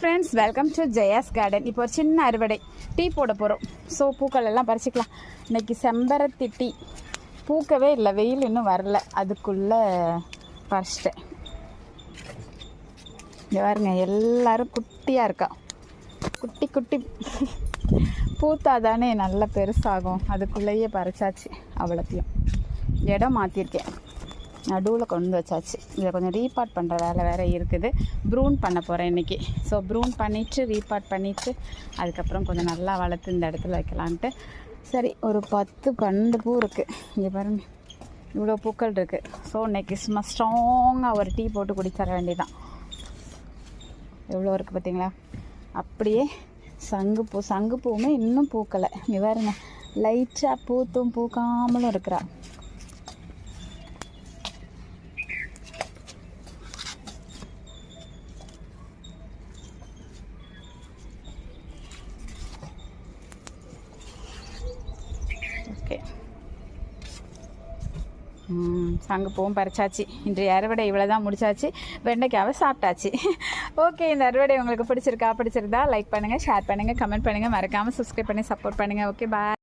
Friends, welcome to Jaya's garden. இப்போ ஒரு சின்ன அறுவடை டீ போட போகிறோம். ஸோ பூக்கள் எல்லாம் பறிச்சிக்கலாம். இன்றைக்கி செம்பருத்தி டீ பூக்கவே இல்லை, வெயில் இன்னும் வரல, அதுக்குள்ளே பறிச்சிட்டேன். இங்கே பாருங்க, எல்லோரும் குட்டியாக இருக்கா. குட்டி குட்டி பூத்தாதானே நல்லா பெருசாகும், அதுக்குள்ளேயே பறிச்சாச்சு. அவ்வளோத்தையும் இடம் மாற்றிருக்கேன், நடுவில் கொண்டு வச்சாச்சு. இதை கொஞ்சம் ரீபாட் பண்ணுற வேலை வேறு இருக்குது. ப்ரூன் பண்ண போகிறேன் இன்றைக்கி. ஸோ ப்ரூன் பண்ணிவிட்டு ரீபாட் பண்ணிவிட்டு அதுக்கப்புறம் கொஞ்சம் நல்லா வளர்த்து இந்த இடத்துல வைக்கலான்ட்டு. சரி, ஒரு 10-12 பூ இருக்குது. இங்கே பாருங்கள், இவ்வளோ பூக்கள் இருக்குது. ஸோ இன்றைக்கி சும்மா ஸ்ட்ராங்காக ஒரு டீ போட்டு குடிச்சிட வேண்டியதான். எவ்வளோ இருக்குது பார்த்தீங்களா? அப்படியே சங்குப்பூவுமே இன்னும் பூக்கலை. இங்கே பாருங்க, லைட்டாக பூத்தும் பூக்காமலும் இருக்கிறா. ஓகே, சங்குப்பூவும் பறிச்சாச்சு. இன்றைய அறுவடை இவ்வளோ தான், முடிச்சாச்சு. வெண்டைக்காவை சாப்பிட்டாச்சு. ஓகே, இந்த அறுவடை உங்களுக்கு பிடிச்சிருந்தா லைக் பண்ணுங்கள், ஷேர் பண்ணுங்கள், கமெண்ட் பண்ணுங்கள், மறக்காமல் சப்ஸ்கிரைப் பண்ணி சப்போர்ட் பண்ணுங்கள். ஓகே, பாய்.